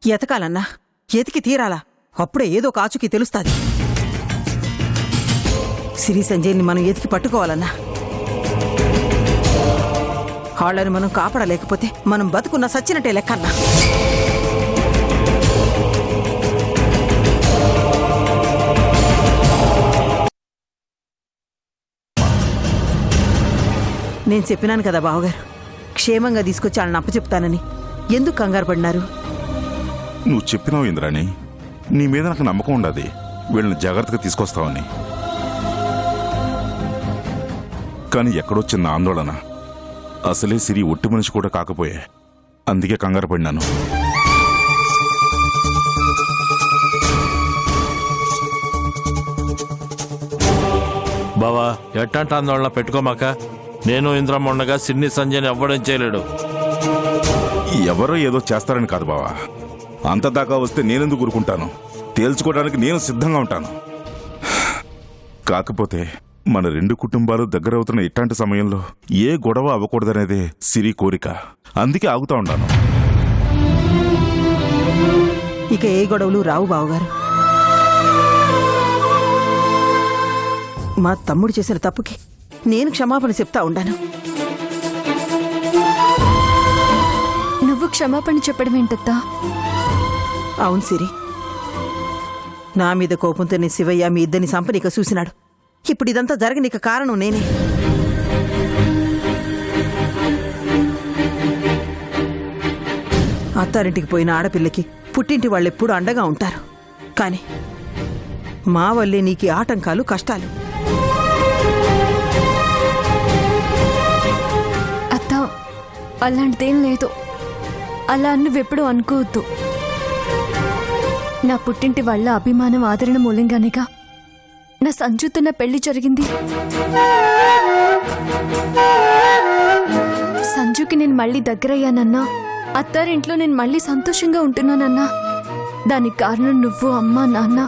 ఎతకాలన్నా ఎతికి తీరాలా, అప్పుడే ఏదో కాచుకి తెలుస్తాది. సిరి సంజయ్ని మనం ఎతికి పట్టుకోవాలన్నా వాళ్ళని మనం కాపాడలేకపోతే మనం బతుకున్న సచ్చినట్టే లెక్కన్నా. నేను చెప్పినాను కదా బావగారు, క్షేమంగా తీసుకొచ్చి వాళ్ళని అప్పచెప్తానని. ఎందుకు కంగారు పడినారు? నువ్వు చెప్పినావు ఇంద్రాణి, నీ మీద నాకు నమ్మకం ఉండదు వీళ్ళని జాగ్రత్తగా తీసుకొస్తావని. కానీ ఎక్కడొచ్చింది ఆందోళన. అసలే సిరి ఒట్టి మనిషి కూడా కాకపోయే, అందుకే కంగారు పడినాను. బావా, ఎట్టంట ఆందోళన పెట్టుకోమాక. నేను ఇంద్రమ్మ ఉండగా సిన్ని సంజయ్ని ఎవ్వడం చేయలేడు. ఎవరో ఏదో చేస్తారని కాదు బావా, అంతదాకా వస్తే నేనెందుకు ఊరుకుంటాను? తేల్చుకోవడానికి నేను సిద్ధంగా ఉంటాను. కాకపోతే మన రెండు కుటుంబాలు దగ్గరవుతున్న ఇట్లాంటి సమయంలో ఏ గొడవ అవ్వకూడదనేదే సిరి కోరిక. అందుకే ఆగుతా ఉంటాను. ఇక ఏ గొడవలు రావు బావగారు. మా తమ్ముడు చేసిన తప్పుకి నేను క్షమాపణ చెప్తా ఉండాను. నువ్వు క్షమాపణ చెప్పడం ఏంటత్తా? అవును సిరి, నా మీద కోపంతోనే శివయ్య మీ ఇద్దరిని సంపనిక చూసినాడు. ఇప్పుడు ఇదంతా జరగనిక కారణం నేనే. అత్తారింటికి పోయిన ఆడపిల్లకి పుట్టింటి వాళ్ళెప్పుడూ అండగా ఉంటారు. కానీ మా వల్లే నీకు ఆటంకాలు, కష్టాలు. అత్త, అలాంటిదేం లేదు. అలా నువ్వెప్పుడు అనుకోవద్దు. నా పుట్టింటి వాళ్ళ అభిమానం, ఆదరణ మూలంగానేగా నా సంజుతో నా పెళ్లి జరిగింది. సంజుకి నేను మళ్ళీ దగ్గరయ్యానన్నా, అత్తారింట్లో నేను మళ్ళీ సంతోషంగా ఉంటున్నానన్నా దానికి కారణం నువ్వు, అమ్మ, నాన్న,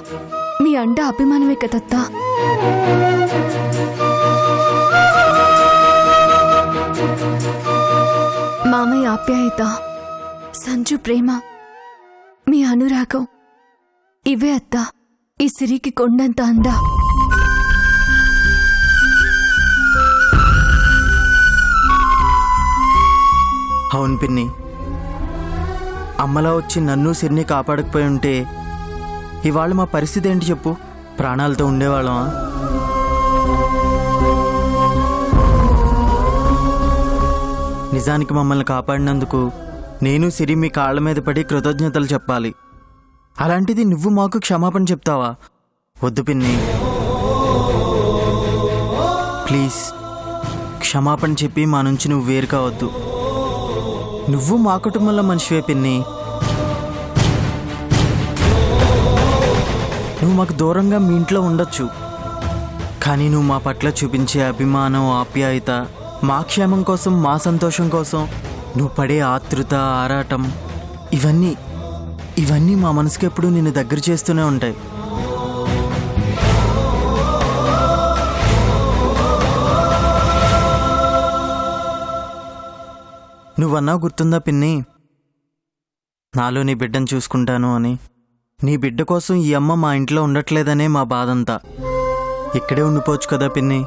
మీ అండ అభిమానమే కదత్తా. మామయ్య ఆప్యాయత, సంజు ప్రేమ, మీ అనురాగం, ఇవే అత్తా ఈ సిరికి కొండంత అందా. అవును పిన్ని, అమ్మలా వచ్చి నన్ను సిరిని కాపాడకపోయి ఉంటే ఇవాళ మా పరిస్థితి ఏంటి చెప్పు? ప్రాణాలతో ఉండేవాళ్ళమా? నిజానికి మమ్మల్ని కాపాడినందుకు నేను సిరి మీ కాళ్ళ మీద పడి కృతజ్ఞతలు చెప్పాలి. అలాంటిది నువ్వు మాకు క్షమాపణ చెప్తావా? వద్దు పిన్ని, ప్లీజ్ క్షమాపణ చెప్పి మా నుంచి నువ్వు వేరు కావద్దు. నువ్వు మా కుటుంబంలో మనిషివే పిన్ని. నువ్వు మాకు దూరంగా మీ ఇంట్లో ఉండొచ్చు, కానీ నువ్వు మా పట్ల చూపించే అభిమానం, ఆప్యాయత, మా క్షేమం కోసం, మా సంతోషం కోసం నువ్వు పడే ఆతృత, ఆరాటం, ఇవన్నీ మా మనసుకి ఎప్పుడు నిన్ను దగ్గర చేస్తూనే ఉంటాయి. నువ్వన్నా గుర్తుందా పిన్ని, నాలో నీ బిడ్డను చూసుకుంటాను అని? నీ బిడ్డ కోసం ఈ అమ్మ మా ఇంట్లో ఉండట్లేదనే మా బాధంతా. ఇక్కడే ఉండిపోవచ్చు కదా పిన్ని.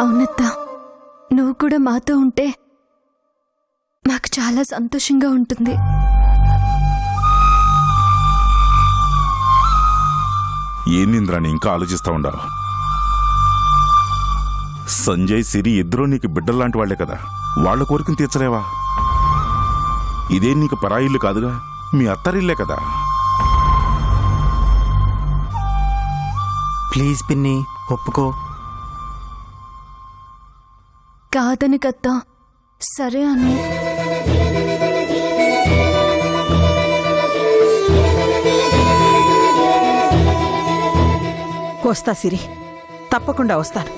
అవునత్తా, నువ్వు కూడా మాతో ఉంటే మాకు చాలా సంతోషంగా ఉంటుంది. ఏందింద్రాని ఇంకా ఆలోచిస్తా ఉండవు? సంజయ్, సిరి ఇద్దరూ నీకు బిడ్డల్లాంటి వాళ్లే కదా, వాళ్ల కోరికను తీర్చలేవా? ఇదే నీకు పరాయిల్లు కాదుగా, మీ అత్తారిల్లే కదా. ప్లీజ్ పిన్ని, ఒప్పుకో. కాదని కత్తా, సరే అను. వస్తా సిరి, తప్పకుండా వస్తాను.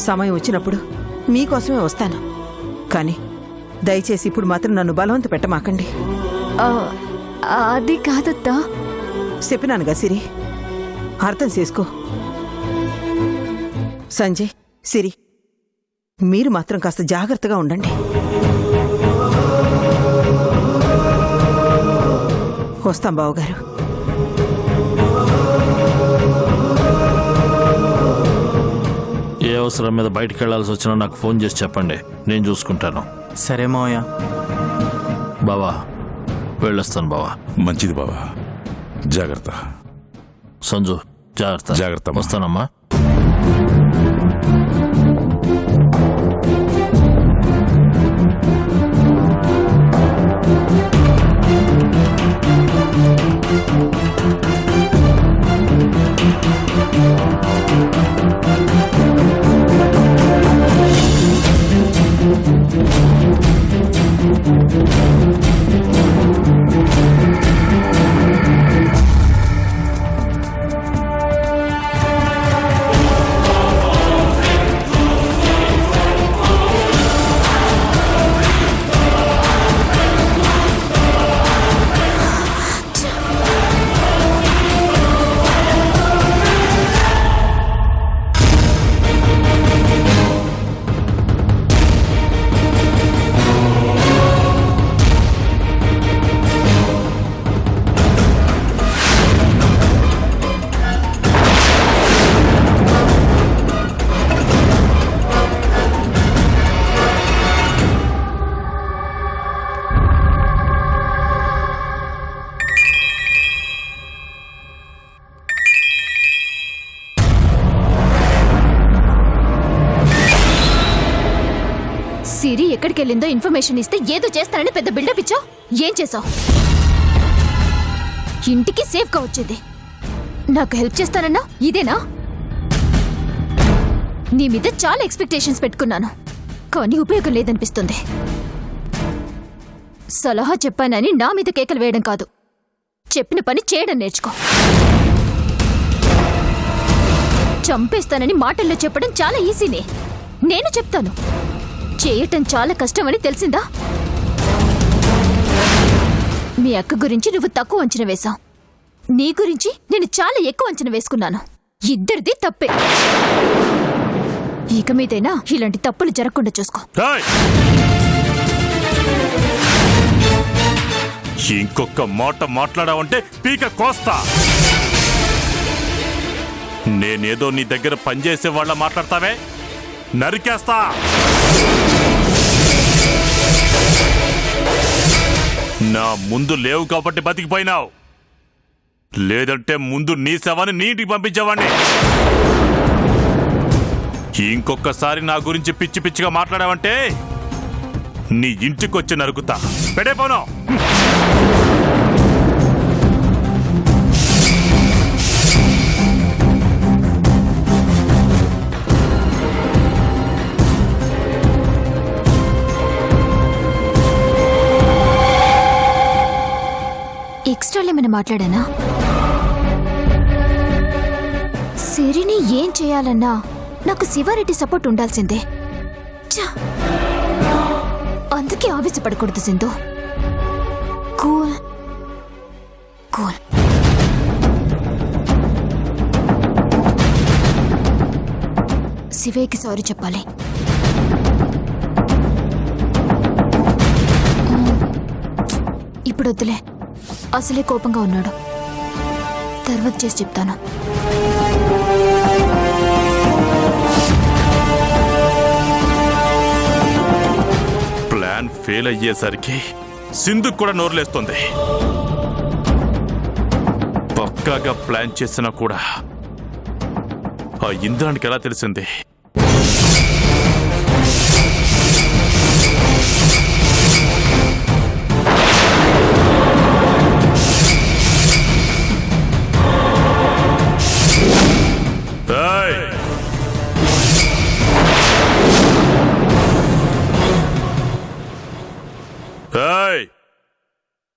సమయం వచ్చినప్పుడు మీకోసమే వస్తాను. కానీ దయచేసి ఇప్పుడు మాత్రం నన్ను బలవంత పెట్టమాకండి. అది కాదత్తా. చెప్పినానుగా సిరి, అర్థం చేసుకో. సంజయ్, సిరి, మీరు మాత్రం కాస్త జాగ్రత్తగా ఉండండి. వస్తాం బావగారు. ఏ అవసరం మీద బయటికి వెళ్లాల్సి వచ్చినా నాకు ఫోన్ చేసి చెప్పండి, నేను చూసుకుంటాను. సరే మావయ్య. బావా వెళ్ళొస్తాను బావా. మంచిది బావా, జాగ్రత్త. సంజు జాగ్రత్త. జాగ్రత్త అమ్మా. వస్తానమ్మా. సిరి ఎక్కడికి వెళ్ళిందో ఇన్ఫర్మేషన్ ఇస్తే ఏదో చేస్తానని పెద్ద బిల్డప్ ఇచ్చావు. ఏం చేసావు? ఇంటికి సేఫ్గా వచ్చేది. నాకు హెల్ప్ చేస్తానన్నా ఇదేనా? నీ మీద చాలా ఎక్స్పెక్టేషన్స్ పెట్టుకున్నాను, కానీ ఉపయోగం లేదనిపిస్తుంది. సలహా చెప్పానని నా మీద కేకలు వేయడం కాదు, చెప్పిన పని చేయడం నేర్చుకో. చంపేస్తానని మాటల్లో చెప్పడం చాలా ఈజీనే, నేను చెప్తాను. చేయటం చాలా కష్టమని తెలిసిందా? మీ అక్క గురించి నువ్వు తక్కువ అంచనా వేశావు, నీ గురించి నేను చాలా ఎక్కువ అంచనా వేసుకున్నాను. ఇద్దరిది తప్పే. ఇక మీదైనా ఇలాంటి తప్పులు జరగకుండా చూసుకో. ఇంకొక మాట మాట్లాడావంటే పీక కోస్తా. నేనేదో నీ దగ్గర పనిచేసే వాళ్ళ మాట్లాడతావే, నరికేస్తా. నా ముందు లేవు కాబట్టి బతికిపోయినావు, లేదంటే ముందు నీ శవాన్ని నీటికి పంపించేవాడిని. ఇంకొకసారి నా గురించి పిచ్చి పిచ్చిగా మాట్లాడావంటే నీ ఇంటికొచ్చి నరుకుతా. పెడేపోను. ఎక్స్ట్రాలు ఏమైనా మాట్లాడానా? సిరిని ఏం చేయాలన్నా నాకు శివారెడ్డి సపోర్ట్ ఉండాల్సిందే. ఛ! అందుకే ఆవేశపడకూడదు సింధు. Cool cool. శివేకి సారీ చెప్పాలి. ఇప్పుడు వద్దులే, అసలే కోపంగా ఉన్నాడు. తర్వాత చేసి చెప్తాను. ప్లాన్ ఫెయిల్ అయ్యేసరికి సింధు కూడా నోరులేస్తుంది. పక్కాగా ప్లాన్ చేసినా కూడా ఆ ఇంద్రానికి ఎలా తెలిసింది?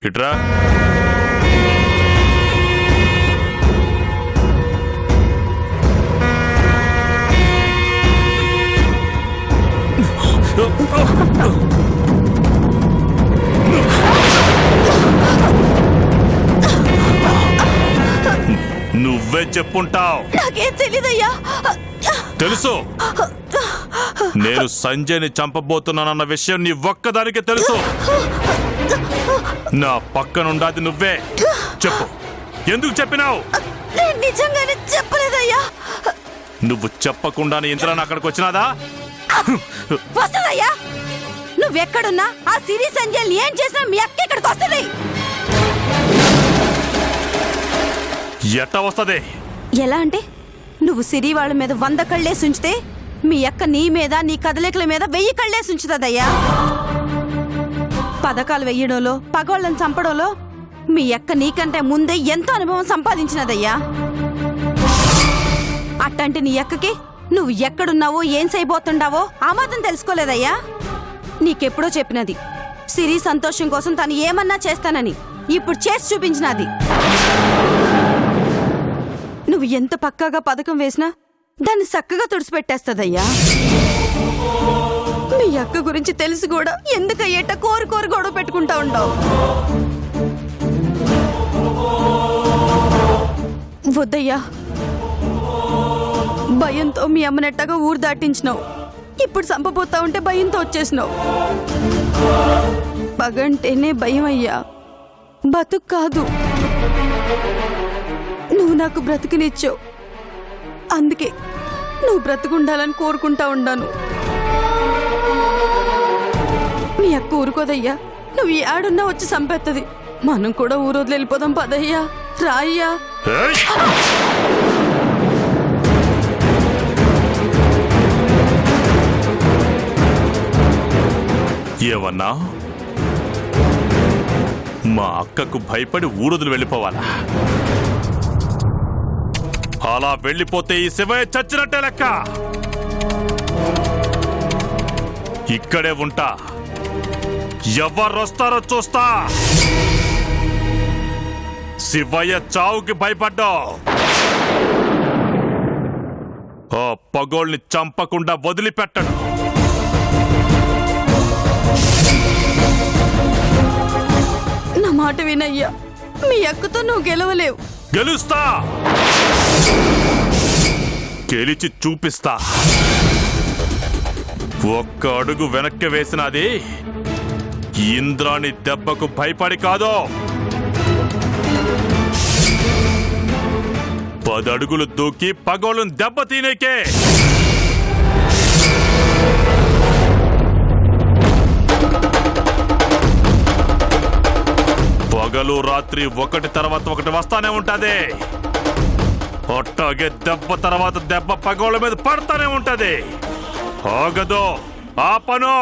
ఇట్రా. నువ్వు నువ్వే చెప్పుంటావు. నాకేం తెలీదయ్యా. తెలుసు, నేను సంజయ్ని చంపబోతున్నానన్న విషయం నీ ఒక్కదానికే తెలుసు. నా పక్కనుండాది నువ్వే. చెప్పు, ఎందుకు చెప్పినావు? నేను నిజంగానే చెప్పలేదయ్యా. నువ్వు చెప్పకుండానే ఇంద్రాన్ని అక్కడికి వచ్చినాదా? వస్తుందయ్యా. నువ్వెక్కడున్నా ఆ సిరి సంజయ్ ఏం చేసినా మీ అక్క ఇక్కడికి వస్తుంది. ఎట్టా వస్తది? ఎలా అంటే, నువ్వు సిరి వాళ్ళ మీద 100 కళ్ళేసి ఉంచితే మీ అక్క నీ మీద, నీ కదలికల మీద 1000 కళ్ళేసి ఉంచుతుందయ్యా. పథకాలు వెయ్యడంలో, పగోళ్ళని చంపడంలో మీ అక్క నీకంటే ముందే ఎంతో అనుభవం సంపాదించినదయ్యా. అట్టంటే నీ అక్కకి నువ్వు ఎక్కడున్నావో, ఏం చేయబోతుండావో ఆ మాత్రం తెలుసుకోలేదయ్యా. నీకెప్పుడో చెప్పినది, సిరి సంతోషం కోసం తను ఏమన్నా చేస్తానని. ఇప్పుడు చేసి చూపించినది. నువ్వు ఎంత పక్కాగా పథకం వేసినా దాన్ని చక్కగా తుడిచిపెట్టేస్తదయ్యా. మీ అక్క గురించి తెలిసి కూడా ఎందుకయ్యేట కోరి గొడవ పెట్టుకుంటా ఉండవు. వద్దయ్యా. భయంతో మీ అమ్మనెట్టగా ఊరు దాటించినావు. ఇప్పుడు చంపబోతా ఉంటే భయంతో వచ్చేసినావు. పగంటేనే భయం అయ్యా, బతుకు కాదు. నువ్వు నాకు బ్రతుకునిచ్చావు, అందుకే నువ్వు బ్రతుకుండాలని కోరుకుంటా ఉండాను. మీ అక్క ఊరుకోదయ్యా. నువ్వు ఏడున్నా వచ్చి చంపేత్తది. మనం కూడా ఊరోజులు వెళ్ళిపోదాం పదయ్యా. రాయ్యా. ఏమన్నా? మా అక్కకు భయపడి ఊరొదులు వెళ్ళిపోవాలా? అలా వెళ్ళిపోతే ఈ శివయ్య చచ్చినట్టే లెక్క. ఇక్కడే ఉంటా, ఎవరొస్తారో చూస్తా. శివయ్య చావుకి భయపడ్డావు. ఆ పగోళ్ళని చంపకుండా వదిలిపెట్టడు. నా మాట వినయ్యా. మీ అక్కతో నువ్వు గెలవలేవు. గెలుస్తా, గెలిచి చూపిస్తా. ఒక్క అడుగు వెనక్కి వేసినది ఇంద్రాణి దెబ్బకు భయపడి కాదు, 10 అడుగులు దూకి పగోళ్ళను దెబ్బ తినేకే. పగలు రాత్రి ఒకటి తర్వాత ఒకటి వస్తానే ఉంటది. ఒట్టాగే దెబ్బ తర్వాత దెబ్బ పగోళ్ళ మీద పడతానే ఉంటది. ఆగదు, ఆపను.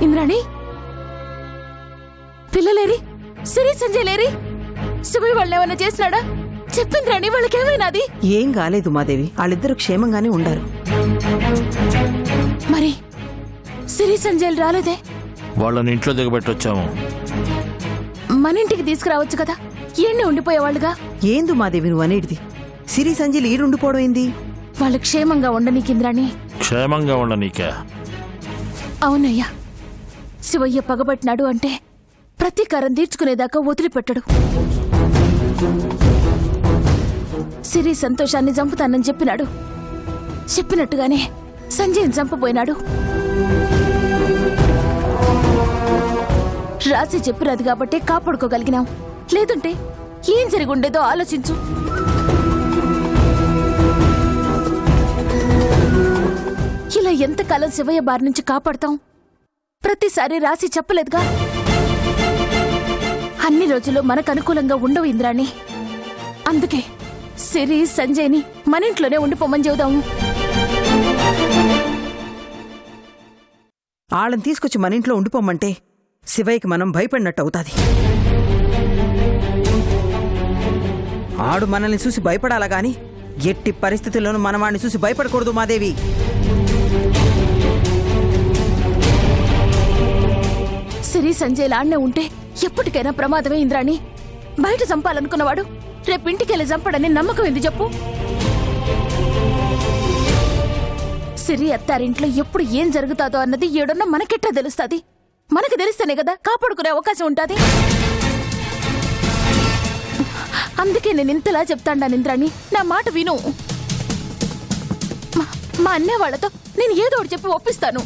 ఇంద్రాణి, పిల్లలేరి? సిరి సంజయ్ లేరి? శివయ్య వాళ్ళు ఏమైనా చేసినాడా? చెప్పింద్రాణి, వాళ్ళకేమైనాది? ఏం కాలేదు మాదేవి, వాళ్ళిద్దరూ క్షేమంగానే ఉండారు. మరి సిరి సంజయ్ రాలేదే? వాళ్ళని ఇంట్లో దిగబెట్టొచ్చాము. మన ఇంటికి తీసుకురావచ్చు కదా, ఈయన్నే ఉండిపోయేవాళ్ళుగా. ఏందు మాదేవి నువ్వు అనేటిది? సిరి సంజయ్ ఈడుండిపోవడం ఏంది? వాళ్ళు క్షేమంగా ఉండనీకి ఇంద్రాణి. క్షేమంగా ఉండనీకే? అవునయ్యా. శివయ్య పగబట్టినాడు అంటే ప్రతీకారం తీర్చుకునేదాకా వదిలిపెట్టడు. సిరి సంతోషాన్ని చంపుతానని చెప్పినాడు. చెప్పినట్టుగానే సంజయ్ని చంపబోయినాడు. రాసి చెప్పినది కాబట్టి కాపాడుకోగలిగినాం. లేదంటే ఏం జరిగి ఉండేదో ఆలోచించు. ఇలా ఎంతకాలం శివయ్య బారి నుంచి కాపాడతాం? ప్రతిసారి రాసి చెప్పలేదుగా. అన్ని రోజులు మనకు అనుకూలంగా ఉండవు ఇంద్రాణి. అందుకే సిరి సంజయ్ని మన ఇంట్లోనే ఉండిపోమని చెబుదాము. వాళ్ళని తీసుకొచ్చి మన ఇంట్లో ఉండిపోమంటే శివయ్యకి మనం భయపడినట్టు అవుతాది. ఆడు మనల్ని చూసి భయపడాలా గాని ఎట్టి పరిస్థితుల్లోనూ మనం వాడిని చూసి భయపడకూడదు మాదేవి. సిరి సంజయ్ లాన్నే ఉంటే ఎప్పటికైనా ప్రమాదమే ఇంద్రాణి. బయట చంపాలనుకున్నవాడు రేపు ఇంటికెళ్ళి చంపడని నమ్మకం ఏంది చెప్పు? సిరి అత్తారింట్లో ఎప్పుడు ఏం జరుగుతాదో అన్నది ఏడున్న మనకెట్లా తెలుస్తుంది? మనకు తెలిస్తేనే కదా కాపాడుకునే అవకాశం ఉంటుంది. అందుకే నేను ఇంతలా చెప్తాను ఇంద్రాణి, నా మాట విను. మా అన్నయ్య వాళ్ళతో నేను ఏదో ఒకటి చెప్పి ఒప్పిస్తాను.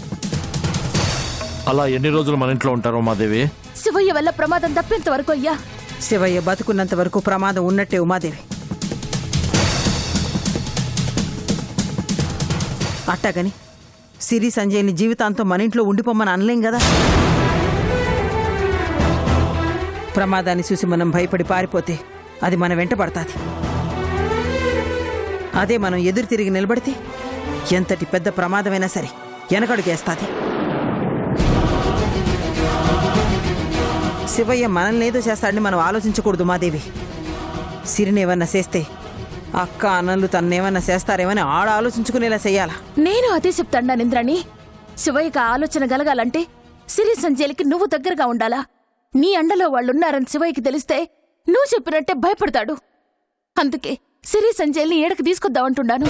అలా ఎన్ని రోజులు మన ఇంట్లో ఉంటారో మాదేవి? శివయ్య వల్ల ప్రమాదం తప్పేంత వరకు అయ్యా. శివయ్య బతుకున్నంత వరకు ప్రమాదం ఉన్నట్టే ఉమాదేవి. అట్టాగని సిరి సంజయ్ని జీవితాంతం మన ఇంట్లో ఉండిపోమ్మని అనలేం కదా. ప్రమాదాన్ని చూసి మనం భయపడి పారిపోతే అది మన వెంట పడుతుంది. అదే మనం ఎదురు తిరిగి నిలబడితే ఎంతటి పెద్ద ప్రమాదమైనా సరే వెనకడుగేస్తుంది. శివయ్య మనల్ని ఏదో చేస్తాడని మనం ఆలోచించకూడదు మాదేవి. సిరిని ఏమన్నా చేస్తే అక్క అన్నలు తన్నేమన్నా చేస్తారేమని ఆడ ఆలోచించుకునేలా చెయ్యాలా. నేను అదే చెప్తాను ఇంద్రాణి. శివయ్యకి ఆలోచన కలగాలంటే సిరి సంజయ్లకి నువ్వు దగ్గరగా ఉండాలా. నీ అండలో వాళ్ళున్నారని శివయ్యకి తెలిస్తే నువ్వు చెప్పినట్టే భయపడతాడు. అందుకే సిరి సంజయ్ని ఏడకి తీసుకొద్దామంటున్నాను.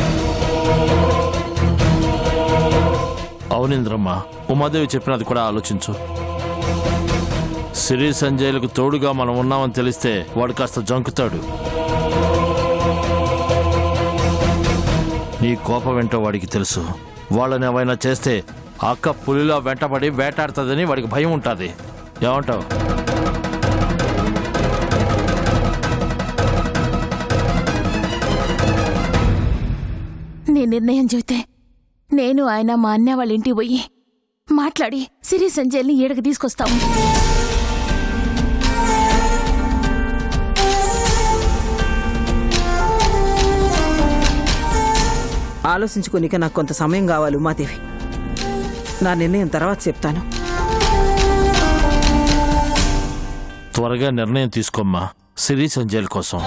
అవునింద్రమ్మ, ఉమాదేవి చెప్పినది కూడా ఆలోచించు. సిరి సంజయ్లకు తోడుగా మనం ఉన్నామని తెలిస్తే వాడు కాస్త జంకుతాడు. నీ కోపం ఏంటో వాడికి తెలుసు. వాళ్ళని ఏమైనా చేస్తే అక్క పులిలో వెంటబడి వేటాడుతుందని వాడికి భయం ఉంటుంది. ఏమంటావు? నీ నిర్ణయం చెబితే నేను ఆయన మా అన్నయ్య వాళ్ళ ఇంటికి పోయి మాట్లాడి సిరి సంజయ్ని ఏడకి తీసుకొస్తాము. ఆలోచించుకోనిక నాకు కొంత సమయం కావాలి ఉమాదేవి. నా నిర్ణయం తర్వాత చెప్తాను. త్వరగా నిర్ణయం తీసుకోమ్మా, సిరి సంజయ్ల కోసం.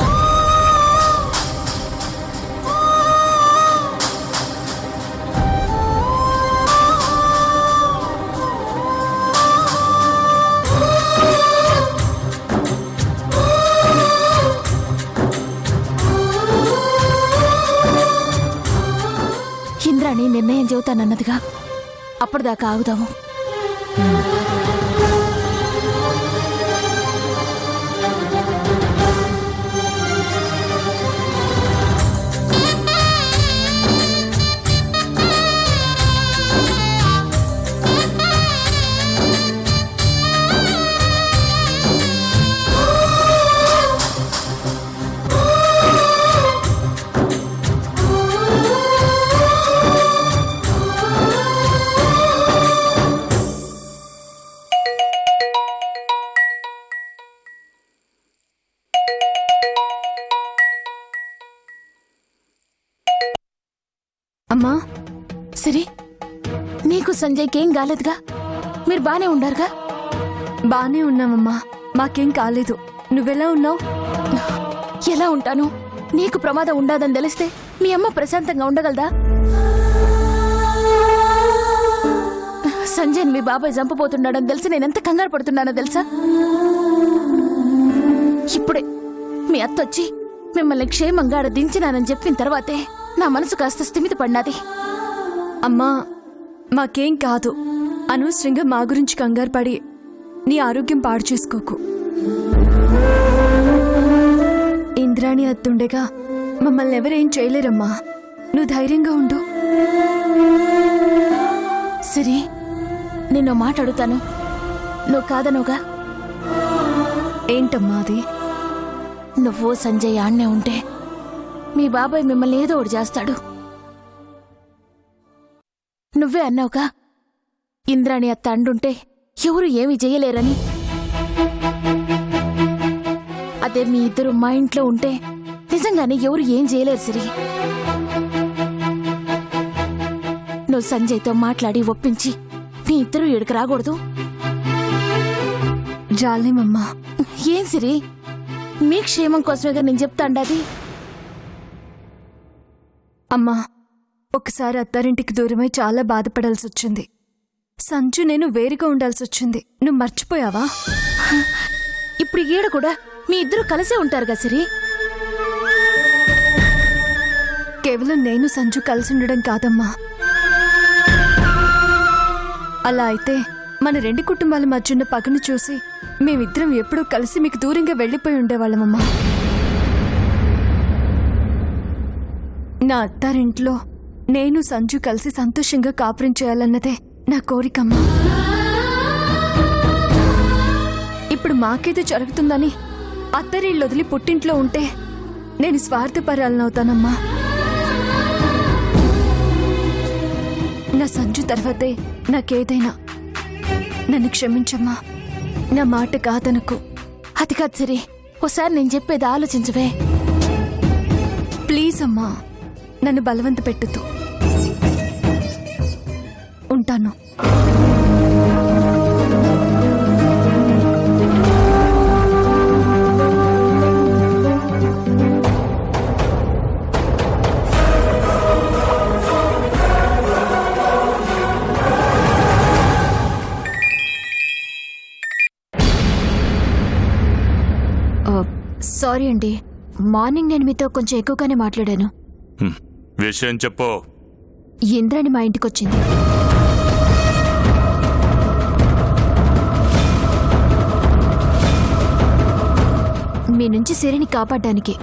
ఇంద్రాణి నిర్ణయం చెబుతానన్నదిగా, అప్పటిదాకా ఆగుదాము. అమ్మా సిరి, నీకు సంజయ్కేం కాలేదుగా? మీరు బానే ఉండారుగా? బానే ఉన్నామమ్మా, మాకేం కాలేదు. నువ్వెలా ఉన్నావు? ఎలా ఉంటాను? నీకు ప్రమాదం ఉండదని తెలిస్తే మీ అమ్మ ప్రశాంతంగా ఉండగలదా? సంజయ్ని మీ బాబాయ్ చంపబోతున్నాడని తెలిసి నేనెంత కంగారు పడుతున్నానో తెలుసా? ఇప్పుడే మీ అత్తొచ్చి మిమ్మల్ని క్షేమంగా ఆడ దించినానని చెప్పిన తర్వాతే నా మనసు కాస్త స్థిమిత పడినది. అమ్మా మాకేం కాదు. అనవసరంగా మా గురించి కంగారు పడి నీ ఆరోగ్యం పాడు చేసుకోకు. ఇంద్రాణి అత్తుండగా మమ్మల్ని ఎవరేం చేయలేరమ్మా. నువ్వు ధైర్యంగా ఉండు. సిరి, నిన్ను మాట అడుగుతాను, నువ్వు కాదనుగా? ఏంటమ్మా అది? నువ్వు సంజయ్ ఆన్నే ఉంటే మీ బాబాయ్ మిమ్మల్ని ఏదో ఒకటి చేస్తాడు. నువ్వే అన్నావుగా, ఇంద్రాణి అత్త అండుంటే ఎవరు ఏమీ చేయలేరని. అదే మీ ఇద్దరు మా ఇంట్లో ఉంటే నిజంగానే ఎవరు ఏం చేయలేరు సిరి. నువ్వు సంజయ్తో మాట్లాడి ఒప్పించి మీ ఇద్దరు ఇక్కడికి రాకూడదు? జాలేమమ్మా. ఏం సిరి, మీ క్షేమం కోసమేగా నేను చెప్తాండది. అమ్మా, ఒకసారి అత్తారింటికి దూరమై చాలా బాధపడాల్సి వచ్చింది. సంజు నేను వేరుగా ఉండాల్సి వచ్చింది. నువ్వు మర్చిపోయావా? ఇప్పుడు ఈడ కూడా మీ ఇద్దరు కలిసే ఉంటారుగా సిరి. కేవలం నేను సంజు కలిసి ఉండడం కాదమ్మా. అలా అయితే మన రెండు కుటుంబాల మధ్య ఉన్న పగను చూసి మేమిద్దరం ఎప్పుడూ కలిసి మీకు దూరంగా వెళ్ళిపోయి ఉండేవాళ్ళమమ్మా. నా అత్తారింట్లో నేను సంజు కలిసి సంతోషంగా కాపురం చేయాలన్నదే నా కోరికమ్మా. ఇప్పుడు మాకేదో జరుగుతుందని అత్తరిళ్ళు వదిలి పుట్టింట్లో ఉంటే నేను స్వార్థపరాలనవుతానమ్మా. నా సంజు తర్వాతే నాకేదైనా. నన్ను క్షమించమ్మా. నా మాట కాదనుకు. అది కాదు సిరి, ఒకసారి నేను చెప్పేది ఆలోచించవే. ప్లీజ్ అమ్మా, నన్ను బలవంత పెట్టుతూ ఉంటాను. సారీ అండి, మార్నింగ్ నేను మీతో కొంచెం ఎక్కువగానే మాట్లాడాను. విషయం చెప్పు. ఇంద్రాణి మా ఇంటికొచ్చింది. మీ నుంచి సిరిని కాపాడడానికి.